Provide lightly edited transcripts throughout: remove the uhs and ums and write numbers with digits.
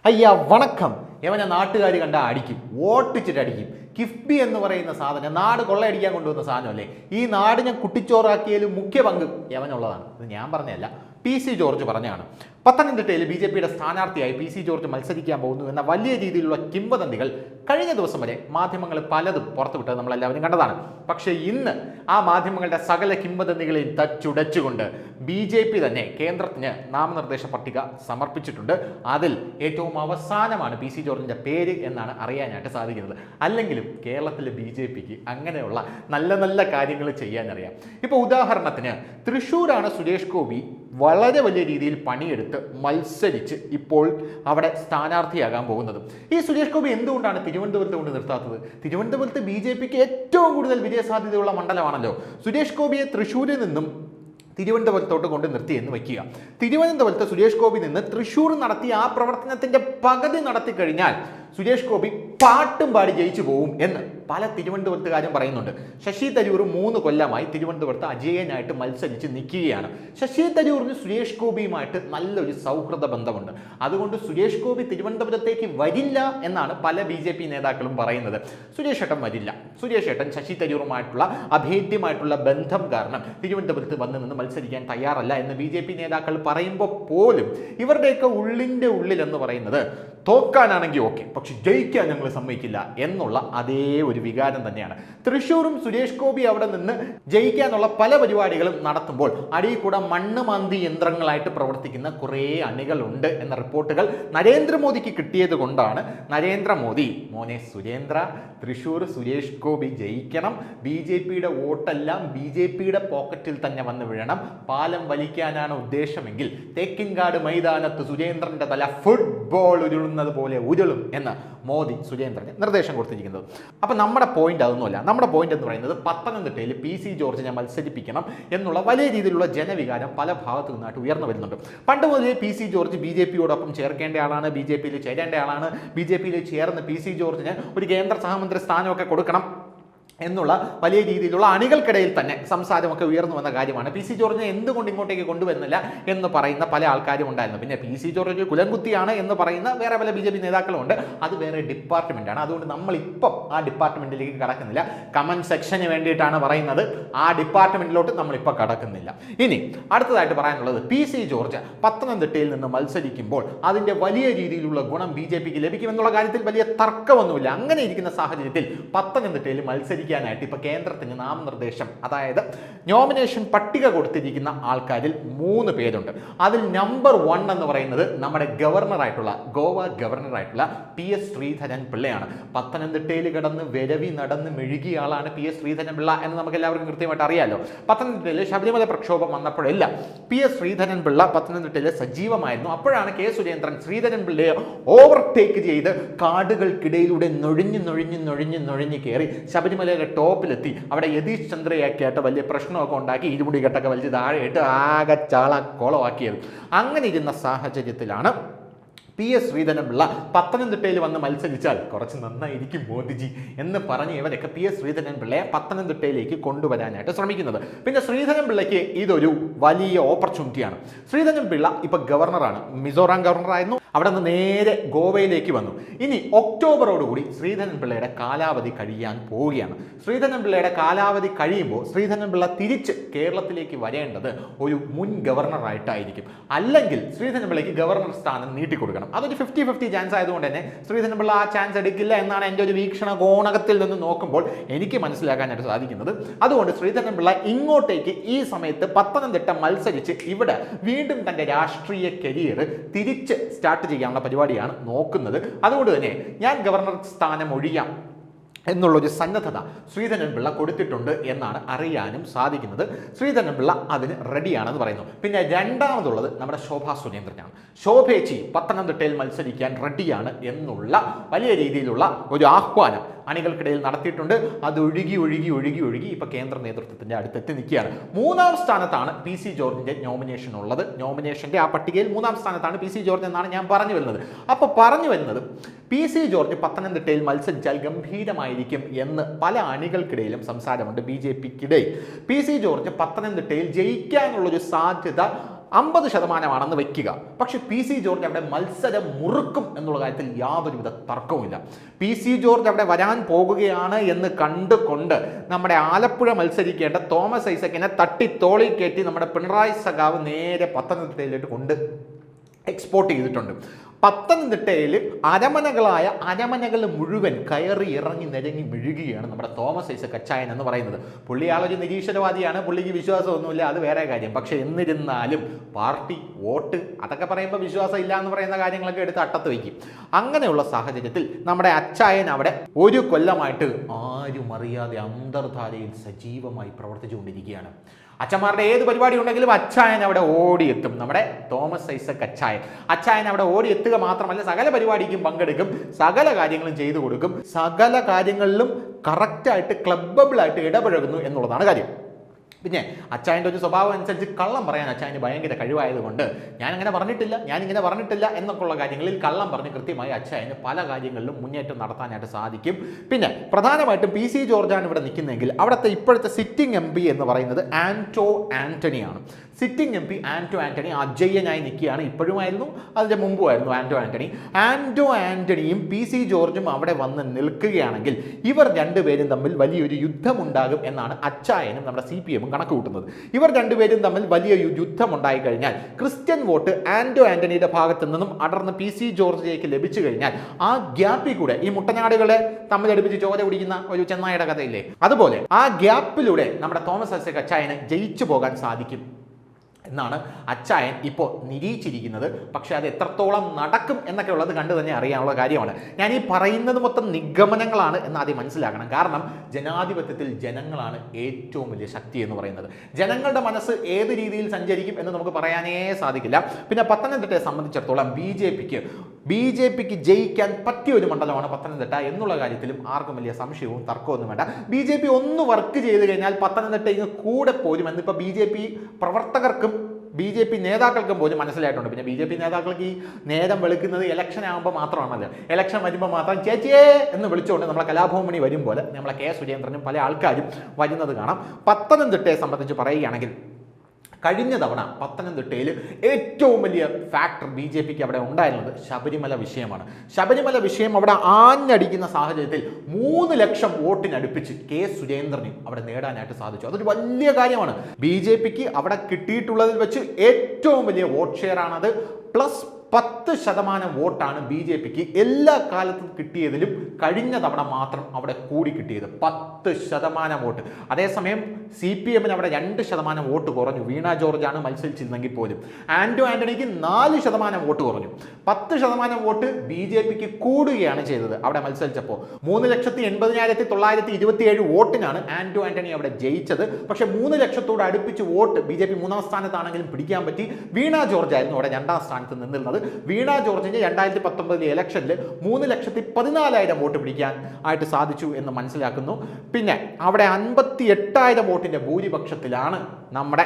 അയ്യാ വണക്കം. യവനെ നാട്ടുകാർ കണ്ട അടിക്കും, ഓട്ടിച്ചിട്ട് അടിക്കും. കിഫ്ബി എന്ന് പറയുന്ന സാധനം നാട് കൊള്ളയടിക്കാൻ കൊണ്ടുവന്ന സാധനമല്ലേ. ഈ നാടിനെ കുട്ടിച്ചോറാക്കിയതിൽ മുഖ്യ പങ്ക് യവനുള്ളതാണ്. ഇത് ഞാൻ പറഞ്ഞതല്ല, PC ജോർജ് പറഞ്ഞാണ്. പത്തനംതിട്ടയിൽ BJPയുടെ സ്ഥാനാർത്ഥിയായി PC ജോർജ് മത്സരിക്കാൻ പോകുന്നു എന്ന വലിയ രീതിയിലുള്ള കിംവദന്തികൾ കഴിഞ്ഞ ദിവസം വരെ മാധ്യമങ്ങൾ പലതും പുറത്തുവിട്ടത് നമ്മളെല്ലാവരും കണ്ടതാണ്. പക്ഷേ ഇന്ന് ആ മാധ്യമങ്ങളുടെ സകല കിംവദന്തികളെയും തച്ചുടച്ചുകൊണ്ട് BJP തന്നെ കേന്ദ്രത്തിന് നാമനിർദ്ദേശ പട്ടിക സമർപ്പിച്ചിട്ടുണ്ട്. അതിൽ ഏറ്റവും അവസാനമാണ് PC ജോർജിന്റെ പേര് എന്നാണ് അറിയാനായിട്ട് സാധിക്കുന്നത്. അല്ലെങ്കിലും കേരളത്തിലെ BJPക്ക് അങ്ങനെയുള്ള നല്ല നല്ല കാര്യങ്ങൾ ചെയ്യാനറിയാം. ഇപ്പോൾ ഉദാഹരണത്തിന് തൃശ്ശൂരാണ് സുരേഷ് ഗോപി വളരെ വലിയ രീതിയിൽ പണിയെടുത്ത് മത്സരിച്ച് ഇപ്പോൾ അവിടെ സ്ഥാനാർത്ഥിയാകാൻ പോകുന്നത്. ഈ സുരേഷ് ഗോപി എന്തുകൊണ്ടാണ് തിരുവനന്തപുരത്ത് കൊണ്ട് നിർത്താത്തത്? തിരുവനന്തപുരത്ത് BJPക്ക് ഏറ്റവും കൂടുതൽ വിജയസാധ്യതയുള്ള മണ്ഡലമാണല്ലോ. സുരേഷ് ഗോപിയെ തൃശ്ശൂരിൽ നിന്നും തിരുവനന്തപുരത്തോട്ട് കൊണ്ട് നിർത്തി എന്ന് വയ്ക്കുക. തിരുവനന്തപുരത്ത് സുരേഷ് ഗോപി നിന്ന് തൃശ്ശൂർ നടത്തിയ ആ പ്രവർത്തനത്തിന്റെ പകുതി നടത്തി കഴിഞ്ഞാൽ സുരേഷ് ഗോപി പാട്ടും പാടി ജയിച്ചു പോവും എന്ന് പല തിരുവനന്തപുരത്തുകാരും പറയുന്നുണ്ട്. ശശി തരൂർ 3 കൊല്ലമായി തിരുവനന്തപുരത്ത് അജയനായിട്ട് മത്സരിച്ച് നിൽക്കുകയാണ്. ശശി തരൂറിന് സുരേഷ് ഗോപിയുമായിട്ട് നല്ലൊരു സൗഹൃദ ബന്ധമുണ്ട്. അതുകൊണ്ട് സുരേഷ് ഗോപി തിരുവനന്തപുരത്തേക്ക് വരില്ല എന്നാണ് പല BJP നേതാക്കളും പറയുന്നത്. സുരേഷ് ഏട്ടൻ വരില്ല. സുരേഷ് ഏട്ടൻ ശശി തരൂറുമായിട്ടുള്ള അഭേദ്യമായിട്ടുള്ള ബന്ധം കാരണം തിരുവനന്തപുരത്ത് വന്ന് നിന്ന് മത്സരിക്കാൻ തയ്യാറല്ല എന്ന് BJP നേതാക്കൾ പറയുമ്പോൾ പോലും ഇവരുടെയൊക്കെ ഉള്ളിൻ്റെ ഉള്ളിൽ എന്ന് പറയുന്നത് തോക്കാനാണെങ്കിൽ ഓക്കെ, പക്ഷെ ജയിക്കാൻ ഞങ്ങൾ സമ്മതിക്കില്ല എന്നുള്ള അതേ ഒരു വികാരം തന്നെയാണ്. തൃശ്ശൂരും സുരേഷ് ഗോപി അവിടെ നിന്ന് ജയിക്കാനുള്ള പല പരിപാടികളും നടത്തുമ്പോൾ അടിയിൽ കൂടെ മണ്ണ് മാന്തി യന്ത്രങ്ങളായിട്ട് പ്രവർത്തിക്കുന്ന കുറേ അണികളുണ്ട് എന്ന റിപ്പോർട്ടുകൾ നരേന്ദ്രമോദിക്ക് കിട്ടിയത് കൊണ്ടാണ് നരേന്ദ്രമോദി മോനെ സുരേന്ദ്ര, തൃശ്ശൂർ സുരേഷ് ഗോപി ജയിക്കണം, BJPയുടെ വോട്ടെല്ലാം BJPയുടെ പോക്കറ്റിൽ തന്നെ വന്ന് വീഴണം, പാലം വലിക്കാനാണ് ഉദ്ദേശമെങ്കിൽ തേക്കിൻകാട് മൈതാനത്ത് സുരേന്ദ്രന്റെ തല ഫുട്ബോൾ ഉരുളുന്നത് പോലെ ഉരുളും എന്ന് മോദി സുരേന്ദ്രന് നിർദ്ദേശം കൊടുത്തിരിക്കുന്നത്. അപ്പം നമ്മുടെ പോയിന്റ് അതൊന്നുമല്ല. നമ്മുടെ പോയിന്റ് എന്ന് പറയുന്നത് പത്തനംതിട്ടയിൽ PC ജോർജിനെ മത്സരിപ്പിക്കണം എന്നുള്ള വലിയ രീതിയിലുള്ള ജനവികാരം പല ഭാഗത്തു നിന്നായിട്ട് ഉയർന്നു വരുന്നുണ്ട്. പണ്ട് മുതലേ PC ജോർജ് BJPയോടൊപ്പം ചേർക്കേണ്ട ആളാണ്, BJPയിൽ ചേരേണ്ട ആളാണ്. BJPയിൽ ചേർന്ന് PC ജോർജിന് ഒരു കേന്ദ്ര സഹമന്ത്രി സ്ഥാനമൊക്കെ കൊടുക്കണം എന്നുള്ള വലിയ രീതിയിലുള്ള അണികൾക്കിടയിൽ തന്നെ സംസാരമൊക്കെ ഉയർന്നു വന്ന കാര്യമാണ്. PC ജോർജിനെ എന്തുകൊണ്ട് ഇങ്ങോട്ടേക്ക് കൊണ്ടുവരുന്നില്ല എന്ന് പറയുന്ന പല ആൾക്കാരും ഉണ്ടായിരുന്നു. പിന്നെ PC ജോർജ് കുലംകുത്തിയാണ് എന്ന് പറയുന്ന വേറെ പല BJP നേതാക്കളുമുണ്ട്. അത് വേറെ ഡിപ്പാർട്ട്മെൻറ്റാണ്. അതുകൊണ്ട് നമ്മളിപ്പം ആ ഡിപ്പാർട്ട്മെൻറ്റിലേക്ക് കടക്കുന്നില്ല. കമൻറ്റ് സെക്ഷന് വേണ്ടിയിട്ടാണ് പറയുന്നത്. ആ ഡിപ്പാർട്ട്മെൻറ്റിലോട്ട് നമ്മളിപ്പോൾ കടക്കുന്നില്ല. ഇനി അടുത്തതായിട്ട് പറയാനുള്ളത്, PC ജോർജ് പത്തനംതിട്ടയിൽ നിന്ന് മത്സരിക്കുമ്പോൾ അതിൻ്റെ വലിയ രീതിയിലുള്ള ഗുണം BJPക്ക് ലഭിക്കുമെന്നുള്ള കാര്യത്തിൽ വലിയ തർക്കമൊന്നുമില്ല. അങ്ങനെ ഇരിക്കുന്ന സാഹചര്യത്തിൽ പത്തനംതിട്ടയിൽ മത്സരിക്കാനായിട്ട് ഇപ്പോൾ കേന്ദ്രത്തിന് നാമനിർദ്ദേശം, അതായത് നോമിനേഷൻ പട്ടിക കൊടുത്തിരിക്കുന്ന ആൾക്കാരിൽ 3 പേരുണ്ട്. അതിൽ നമ്പർ 1 എന്ന് പറയുന്നത് നമ്മുടെ ഗോവ ഗവർണറായിട്ടുള്ള PS ശ്രീധരൻ പിള്ളയാണ്. പത്തനംതിട്ടയിൽ കിടന്ന് വരവി നടന്ന് മെഴുകിയ ആളാണ് PS ശ്രീധരൻ പിള്ള എന്ന് നമുക്ക് എല്ലാവർക്കും കൃത്യമായിട്ട് അറിയാമല്ലോ. പത്തനംതിട്ടയിൽ ശബരിമല പ്രക്ഷോഭം വന്നപ്പോഴെല്ലാം PS ശ്രീധരൻ പിള്ള പത്തനംതിട്ടയിൽ സജീവമായിരുന്നു. അപ്പോഴാണ് K സുരേന്ദ്രൻ ശ്രീധരൻ പിള്ളയെ ഓവർടേക്ക് ചെയ്ത് കാടുകൾക്കിടയിലൂടെ നുഴഞ്ഞു കയറി ശബരിമലയുടെ ടോപ്പിലെത്തി അവിടെ യതീഷ് ചന്ദ്രയൊക്കെയായിട്ട് വലിയ പ്രശ്നമൊക്കെ ഉണ്ടാക്കി ഇരുമുടി കെട്ടൊക്കെ വലിച്ച് താഴെയിട്ട് ആകെ ചാളക്കോളമാക്കിയത്. അങ്ങനെ ഇരുന്ന സാഹചര്യത്തിലാണ് PS ശ്രീധരൻ പിള്ള പത്തനംതിട്ടയിൽ വന്ന് മത്സരിച്ചാൽ കുറച്ച് നന്നായിരിക്കും മോദിജി എന്ന് പറഞ്ഞ് ഇവരൊക്കെ PS ശ്രീധരൻ പിള്ളയെ പത്തനംതിട്ടയിലേക്ക് കൊണ്ടുവരാനായിട്ട് ശ്രമിക്കുന്നത്. പിന്നെ ശ്രീധരൻ പിള്ളയ്ക്ക് ഇതൊരു വലിയ ഓപ്പർച്യൂണിറ്റിയാണ്. ശ്രീധരൻ പിള്ള ഇപ്പൊ ഗവർണറാണ്, മിസോറാം ഗവർണറായിരുന്നു. അവിടെ നിന്ന് നേരെ ഗോവയിലേക്ക് വന്നു. ഇനി ഒക്ടോബറോടുകൂടി ശ്രീധരൻ പിള്ളയുടെ കാലാവധി കഴിയാൻ പോവുകയാണ്. ശ്രീധരൻ പിള്ളയുടെ കാലാവധി കഴിയുമ്പോൾ ശ്രീധരൻ പിള്ള തിരിച്ച് കേരളത്തിലേക്ക് വരേണ്ടത് ഒരു മുൻ ഗവർണറായിട്ടായിരിക്കും. അല്ലെങ്കിൽ ശ്രീധരൻ പിള്ളയ്ക്ക് ഗവർണർ സ്ഥാനം നീട്ടിക്കൊടുക്കണം. അതൊരു 50-50 ചാൻസ് ആയതുകൊണ്ട് തന്നെ ശ്രീധരൻ പിള്ള ആ ചാൻസ് എടുക്കില്ല എന്നാണ് എൻ്റെ ഒരു വീക്ഷണ കോണകത്തിൽ നിന്ന് നോക്കുമ്പോൾ എനിക്ക് മനസ്സിലാക്കാനായിട്ട് സാധിക്കുന്നത്. അതുകൊണ്ട് ശ്രീധരൻ പിള്ള ഇങ്ങോട്ടേക്ക് ഈ സമയത്ത് പത്തനംതിട്ട മത്സരിച്ച് ഇവിടെ വീണ്ടും തൻ്റെ രാഷ്ട്രീയ കരിയർ തിരിച്ച് സ്റ്റാർട്ട് ചെയ്യാനുള്ള പരിപാടിയാണ് നോക്കുന്നത്. അതുകൊണ്ട് തന്നെ ഞാൻ ഗവർണർ സ്ഥാനം ഒഴിയാം എന്നുള്ളൊരു സന്നദ്ധത ശ്രീധരൻ പിള്ള കൊടുത്തിട്ടുണ്ട് എന്നാണ് അറിയാനും സാധിക്കുന്നത്. ശ്രീധരൻ പിള്ള അതിന് റെഡിയാണെന്ന് പറയുന്നു. പിന്നെ രണ്ടാമതുള്ളത് നമ്മുടെ ശോഭാ സുരേന്ദ്രനാണ്. ശോഭേച്ചി പത്തനംതിട്ടയിൽ മത്സരിക്കാൻ റെഡിയാണ് എന്നുള്ള വലിയ രീതിയിലുള്ള ഒരു ആഹ്വാനം അണികൾക്കിടയിൽ നടത്തിയിട്ടുണ്ട്. അത് ഒഴുകി ഇപ്പൊ കേന്ദ്ര നേതൃത്വത്തിന്റെ അടുത്തെത്തി നിൽക്കുകയാണ്. 3ാം സ്ഥാനത്താണ് PC ജോർജിന്റെ നോമിനേഷൻ ഉള്ളത്. നോമിനേഷന്റെ ആ പട്ടികയിൽ 3ാം സ്ഥാനത്താണ് PC ജോർജ് എന്നാണ് ഞാൻ പറഞ്ഞു വരുന്നത്. അപ്പോൾ പറഞ്ഞു വരുന്നത് PC ജോർജ് പത്തനംതിട്ടയിൽ മത്സരിച്ചാൽ ഗംഭീരമായിരിക്കും എന്ന് പല അണികൾക്കിടയിലും സംസാരമുണ്ട്. BJPക്കിടയിൽ PC ജോർജ് പത്തനംതിട്ടയിൽ ജയിക്കാനുള്ളൊരു സാധ്യത 50% വെക്കുക. പക്ഷെ പി സി ജോർജ് അവിടെ മത്സരം മുറുക്കും എന്നുള്ള കാര്യത്തിൽ യാതൊരുവിധ തർക്കവുമില്ല. പി സി ജോർജ് അവിടെ വരാൻ പോകുകയാണ് എന്ന് കണ്ടുകൊണ്ട് നമ്മുടെ ആലപ്പുഴ മത്സരിക്കേണ്ട തോമസ് ഐസക്കിനെ തട്ടി തോളി കയറ്റി നമ്മുടെ പിണറായി സഖാവ് നേരെ പത്തനംതിട്ടയിലേക്ക് കൊണ്ട് എക്സ്പോർട്ട് ചെയ്തിട്ടുണ്ട്. പത്തനംതിട്ടയിൽ അരമനകൾ മുഴുവൻ കയറി ഇറങ്ങി നിരങ്ങി മെഴുകുകയാണ് നമ്മുടെ തോമസ് ഐസക് അച്ചായൻ എന്ന് പറയുന്നത്. പുള്ളി ആളൊരു നിരീശ്വരവാദിയാണ്, പുള്ളിക്ക് വിശ്വാസമൊന്നുമില്ല, അത് വേറെ കാര്യം. പക്ഷെ എന്നിരുന്നാലും പാർട്ടി വോട്ട് അതൊക്കെ പറയുമ്പോൾ വിശ്വാസം ഇല്ല എന്ന് പറയുന്ന കാര്യങ്ങളൊക്കെ എടുത്ത് അട്ടത്ത് വയ്ക്കും. അങ്ങനെയുള്ള സാഹചര്യത്തിൽ നമ്മുടെ അച്ചായൻ അവിടെ ഒരു കൊല്ലമായിട്ട് ആരും അറിയാതെ അന്തർധാരയിൽ സജീവമായി പ്രവർത്തിച്ചുകൊണ്ടിരിക്കുകയാണ്. അച്ഛന്മാരുടെ ഏത് പരിപാടി ഉണ്ടെങ്കിലും അച്ചായൻ അവിടെ ഓടിയെത്തും. നമ്മുടെ തോമസ് ഐസക് അച്ചായൻ അവിടെ ഓടിയെത്തുക മാത്രമല്ല, സകല പരിപാടിക്കും പങ്കെടുക്കും, സകല കാര്യങ്ങളും ചെയ്തു കൊടുക്കും, സകല കാര്യങ്ങളിലും കറക്റ്റായിട്ട് ക്ലബ്ബിളായിട്ട് ഇടപഴകുന്നു എന്നുള്ളതാണ് കാര്യം. പിന്നെ അച്ചായൻ്റെ ഒരു സ്വഭാവം അനുസരിച്ച് കള്ളം പറയാൻ അച്ചായന് ഭയങ്കര കഴിവായതുകൊണ്ട് ഞാനിങ്ങനെ പറഞ്ഞിട്ടില്ല എന്നൊക്കെയുള്ള കാര്യങ്ങളിൽ കള്ളം പറഞ്ഞ് കൃത്യമായി അച്ചായന് പല കാര്യങ്ങളിലും മുന്നേറ്റം നടത്താനായിട്ട് സാധിക്കും. പിന്നെ പ്രധാനമായിട്ടും പി സി ജോർജാണ് ഇവിടെ നിൽക്കുന്നതെങ്കിൽ അവിടുത്തെ ഇപ്പോഴത്തെ സിറ്റിംഗ് എം പി എന്ന് പറയുന്നത് ആന്റോ ആന്റണിയാണ്. Sitting M P Anto Antony അജയ്യനായി നിൽക്കുകയാണ്. ഇപ്പോഴുമായിരുന്നു, അതിൻ്റെ മുമ്പുമായിരുന്നു ആന്റോ ആന്റണിയും പി സി ജോർജും അവിടെ വന്ന് നിൽക്കുകയാണെങ്കിൽ ഇവർ രണ്ടുപേരും തമ്മിൽ വലിയൊരു യുദ്ധമുണ്ടാകും എന്നാണ് അച്ചായനും നമ്മുടെ CPM കണക്ക് കൂട്ടുന്നത്. ഇവർ രണ്ടുപേരും തമ്മിൽ വലിയ യുദ്ധം ഉണ്ടായി കഴിഞ്ഞാൽ ക്രിസ്ത്യൻ വോട്ട് ആന്റോ ആന്റണിയുടെ ഭാഗത്തു നിന്നും അടർന്ന് പി സി ജോർജിലേക്ക് ലഭിച്ചു കഴിഞ്ഞാൽ ആ ഗ്യാപ്പിൽ കൂടെ ഈ മുട്ടനാടുകളെ തമ്മിലടുപ്പിച്ച് ചോര കുടിക്കുന്ന ഒരു ചെന്നായുടെ കഥയില്ലേ, അതുപോലെ ആ ഗ്യാപ്പിലൂടെ നമ്മുടെ തോമസ് ഐസക് അച്ചായന് ജയിച്ചു പോകാൻ സാധിക്കും എന്നാണ് അച്ചായൻ ഇപ്പോൾ നിരീക്ഷിച്ചിരിക്കുന്നത്. പക്ഷേ അത് എത്രത്തോളം നടക്കും എന്നൊക്കെ ഉള്ളത് കണ്ടു തന്നെ അറിയാനുള്ള കാര്യമാണ്. ഞാൻ ഈ പറയുന്നത് മൊത്തം നിഗമനങ്ങളാണ് എന്ന് ആദ്യം മനസ്സിലാക്കണം. കാരണം ജനാധിപത്യത്തിൽ ജനങ്ങളാണ് ഏറ്റവും വലിയ ശക്തി എന്ന് പറയുന്നത്. ജനങ്ങളുടെ മനസ്സ് ഏത് രീതിയിൽ സഞ്ചരിക്കും എന്ന് നമുക്ക് പറയാനേ സാധിക്കില്ല. പിന്നെ പത്തനംതിട്ടയെ സംബന്ധിച്ചിടത്തോളം ബി ജെ പിക്ക് ജയിക്കാൻ പറ്റിയ ഒരു മണ്ഡലമാണ് പത്തനംതിട്ട എന്നുള്ള കാര്യത്തിലും ആർക്കും വലിയ സംശയവും തർക്കമൊന്നും വേണ്ട. BJP ഒന്ന് വർക്ക് ചെയ്ത് കഴിഞ്ഞാൽ പത്തനംതിട്ടയിൽ കൂടെ പോരും എന്നിപ്പോൾ BJP പ്രവർത്തകർക്കും BJP നേതാക്കൾക്കും പോലും മനസ്സിലായിട്ടുണ്ട്. പിന്നെ BJP നേതാക്കൾക്ക് ഈ നേരം വെളുക്കുന്നത് ഇലക്ഷൻ ആകുമ്പോൾ മാത്രമാണല്ലോ. ഇലക്ഷൻ വരുമ്പോൾ മാത്രം ചേച്ചിയേ എന്ന് വിളിച്ചുകൊണ്ട് നമ്മളെ കലാഭവമണി വരും പോലെ നമ്മളെ K. സുരേന്ദ്രനും പല ആൾക്കാരും വരുന്നത് കാണാം. പത്തനംതിട്ടയെ സംബന്ധിച്ച് പറയുകയാണെങ്കിൽ കഴിഞ്ഞ തവണ പത്തനംതിട്ടയിൽ ഏറ്റവും വലിയ ഫാക്ടർ BJPക്ക് അവിടെ ഉണ്ടായിരുന്നത് ശബരിമല വിഷയമാണ്. ശബരിമല വിഷയം അവിടെ ആഞ്ഞടിക്കുന്ന സാഹചര്യത്തിൽ 3 ലക്ഷം വോട്ടിനടുപ്പിച്ച് K. സുരേന്ദ്രനും അവിടെ നേടാനായിട്ട് സാധിച്ചു. അതൊരു വലിയ കാര്യമാണ്. BJPക്ക് അവിടെ കിട്ടിയിട്ടുള്ളതിൽ വെച്ച് ഏറ്റവും വലിയ വോട്ട് ഷെയർ ആണത്. പ്ലസ് 10% വോട്ടാണ് BJPക്ക് എല്ലാ കാലത്തും കിട്ടിയതിലും കഴിഞ്ഞ തവണ മാത്രം അവിടെ കൂടി കിട്ടിയത് 10% വോട്ട്. അതേസമയം CPMന് അവിടെ 2% വോട്ട് കുറഞ്ഞു. വീണ ജോർജാണ് മത്സരിച്ചിരുന്നെങ്കിൽ പോലും ആന്റോ ആന്റണിക്ക് 4% വോട്ട് കുറഞ്ഞു. 10% വോട്ട് BJPക്ക് കൂടുകയാണ് ചെയ്തത് അവിടെ മത്സരിച്ചപ്പോൾ. 3,80,927 വോട്ടിനാണ് ആന്റോ ആന്റണി അവിടെ ജയിച്ചത്. പക്ഷേ 3 ലക്ഷത്തോട് അടുപ്പിച്ച് വോട്ട് BJP 3ാം സ്ഥാനത്താണെങ്കിലും പിടിക്കാൻ പറ്റി. വീണ ജോർജ് ആയിരുന്നു അവിടെ 2ാം സ്ഥാനത്ത് നിന്നിരുന്നത്. വീണ ജോർജിന് 2019 ഇലക്ഷനിൽ 3,14,000 വോട്ട് പിടിക്കാൻ ആയിട്ട് സാധിച്ചു എന്ന് മനസ്സിലാക്കുന്നു. പിന്നെ അവിടെ 58,000 വോട്ടിന്റെ ഭൂരിപക്ഷത്തിലാണ് നമ്മുടെ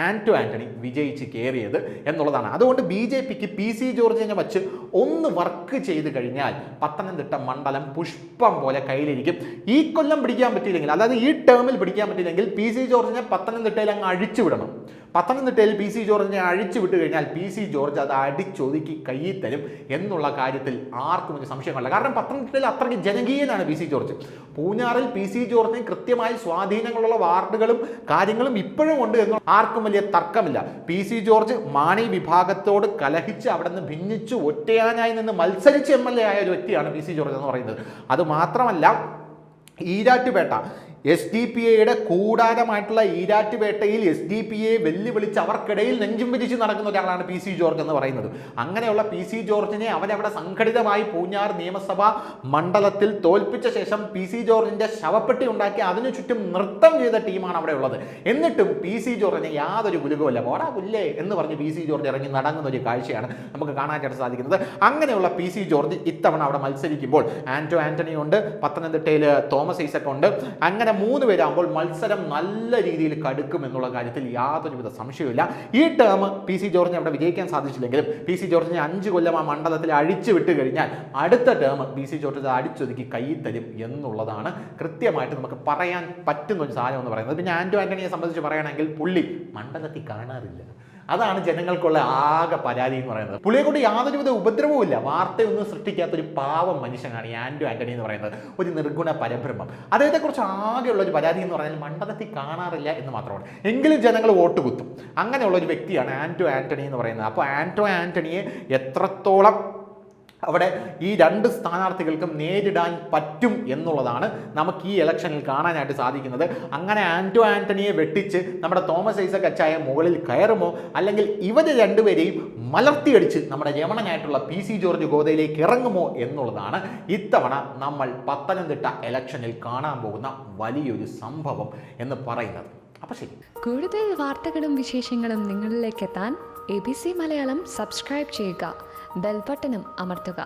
ആന്റോ ആന്റണി വിജയിച്ച് കയറിയത് എന്നുള്ളതാണ്. അതുകൊണ്ട് BJPക്ക് പി സി ജോർജിനെ വച്ച് ഒന്ന് വർക്ക് ചെയ്ത് കഴിഞ്ഞാൽ പത്തനംതിട്ട മണ്ഡലം പുഷ്പം പോലെ കയ്യിലിരിക്കും. ഈ കൊല്ലം പിടിക്കാൻ പറ്റിയില്ലെങ്കിൽ, അതായത് ഈ ടേമിൽ പിടിക്കാൻ പറ്റിയില്ലെങ്കിൽ പി സി ജോർജിനെ പത്തനംതിട്ടയിൽ അങ്ങ് അഴിച്ചുവിടണം. പത്തനംതിട്ടയിൽ പി സി ജോർജിനെ അഴിച്ചു വിട്ട് കഴിഞ്ഞാൽ പി സി ജോർജ് അത് അടിച്ചൊതുക്കി കയ്യിൽ തരും എന്നുള്ള കാര്യത്തിൽ ആർക്കും ഒരു സംശയമില്ല. കാരണം പത്തനംതിട്ടയിൽ അത്രയ്ക്ക് ജനകീയനാണ് പി സി ജോർജ്. പൂഞ്ഞാറിൽ പി സി ജോർജിന് കൃത്യമായി സ്വാധീനങ്ങളുള്ള വാർഡുകളും കാര്യങ്ങളും ഇപ്പോഴും ഉണ്ട് എന്ന് ആർക്കും വലിയ തർക്കമില്ല. പി സി ജോർജ് മാണി വിഭാഗത്തോട് കലഹിച്ച് അവിടെ നിന്ന് ഭിന്നിച്ച് ഒറ്റയാനായി നിന്ന് മത്സരിച്ച് MLA ആയ ഒരു വ്യക്തിയാണ് പി സി ജോർജ് എന്ന് പറയുന്നത്. അതുമാത്രമല്ല ഈരാറ്റുപേട്ട SDPAയുടെ കൂടാരമായിട്ടുള്ള ഈരാറ്റുപേട്ടയിൽ SDPA വെല്ലുവിളിച്ച് അവർക്കിടയിൽ നെഞ്ചും പിരിച്ച് നടക്കുന്ന ഒരാളാണ് പി സി ജോർജ് എന്ന് പറയുന്നത്. അങ്ങനെയുള്ള പി സി ജോർജിനെ അവരവിടെ സംഘടിതമായി പൂഞ്ഞാർ നിയമസഭാ മണ്ഡലത്തിൽ തോൽപ്പിച്ച ശേഷം പി സി ജോർജിന്റെ ശവപ്പെട്ടി ഉണ്ടാക്കി അതിനു ചുറ്റും നൃത്തം ചെയ്ത ടീമാണ് അവിടെ ഉള്ളത്. എന്നിട്ടും പി സി ജോർജിന് യാതൊരു ഗുലുകമല്ല. പോടാ പുല്ലേ എന്ന് പറഞ്ഞ് പി സി ജോർജ് ഇറങ്ങി നടങ്ങുന്ന ഒരു കാഴ്ചയാണ് നമുക്ക് കാണാനായിട്ട് സാധിക്കുന്നത്. അങ്ങനെയുള്ള പി സി ജോർജ് ഇത്തവണ അവിടെ മത്സരിക്കുമ്പോൾ ആന്റോ ആന്റണി ഉണ്ട്, പത്തനംതിട്ടയിൽ തോമസ് ഐസക് ഉണ്ട്. അങ്ങനെ 3 പേരാകുമ്പോൾ മത്സരം നല്ല രീതിയിൽ കടുക്കും എന്നുള്ള കാര്യത്തിൽ യാതൊരുവിധ സംശയമില്ല. ഈ ടേം പി സി ജോർജിനെ അവിടെ വിജയിക്കാൻ സാധിച്ചില്ലെങ്കിലും പി സി ജോർജിനെ 5 കൊല്ലം ആ മണ്ഡലത്തിൽ അഴിച്ചു വിട്ട് കഴിഞ്ഞാൽ അടുത്ത ടേം പി സി ജോർജ് അടിച്ചൊതുക്കി കയ്യിൽ തരും എന്നുള്ളതാണ് കൃത്യമായിട്ട് നമുക്ക് പറയാൻ പറ്റുന്ന ഒരു സാധനം എന്ന് പറയുന്നത്. പിന്നെ ആന്റോ ആന്റണിയെ സംബന്ധിച്ച് പറയുകയാണെങ്കിൽ പുള്ളി മണ്ഡലത്തിൽ കാണാറില്ല. അതാണ് ജനങ്ങൾക്കുള്ള ആകെ പരാതി എന്ന് പറയുന്നത്. പുള്ളിയെ കൊണ്ട് യാതൊരുവിധ ഉപദ്രവവും ഇല്ല, വാർത്തയൊന്നും സൃഷ്ടിക്കാത്തൊരു പാവം മനുഷ്യനാണ് ഈ ആന്റോ ആന്റണി എന്ന് പറയുന്നത്, ഒരു നിർഗുണ പരബ്രഹ്മം. അദ്ദേഹത്തെക്കുറിച്ച് ആകെയുള്ള ഒരു പരാതി എന്ന് പറഞ്ഞാൽ മണ്ഡലത്തിൽ കാണാറില്ല എന്ന് മാത്രമാണ്. എങ്കിലും ജനങ്ങൾ വോട്ട് കുത്തും. അങ്ങനെയുള്ള ഒരു വ്യക്തിയാണ് ആന്റോ ആന്റണി എന്ന് പറയുന്നത്. അപ്പോൾ ആന്റോ ആന്റണിയെ എത്രത്തോളം അവിടെ ഈ രണ്ട് സ്ഥാനാർത്ഥികൾക്കും നേരിടാൻ പറ്റും എന്നുള്ളതാണ് നമുക്ക് ഈ ഇലക്ഷനിൽ കാണാനായിട്ട് സാധിക്കുന്നത്. അങ്ങനെ ആന്റോ ആന്റണിയെ വെട്ടിച്ച് നമ്മുടെ തോമസ് ഐസക് അച്ചായ മുകളിൽ കയറുമോ, അല്ലെങ്കിൽ ഇവർ രണ്ടുപേരെയും മലർത്തിയടിച്ച് നമ്മുടെ രമണനായിട്ടുള്ള PC ജോർജ് ഗോദയിലേക്ക് ഇറങ്ങുമോ എന്നുള്ളതാണ് ഇത്തവണ നമ്മൾ പത്തനംതിട്ട ഇലക്ഷനിൽ കാണാൻ പോകുന്ന വലിയൊരു സംഭവം എന്ന് പറയുന്നത്. അപ്പോൾ ശരി, കൂടുതൽ വാർത്തകളും വിശേഷങ്ങളും നിങ്ങളിലേക്ക് എത്താൻ ABC മലയാളം സബ്സ്ക്രൈബ് ചെയ്യുക, ബെൽ ബട്ടണും അമർത്തുക.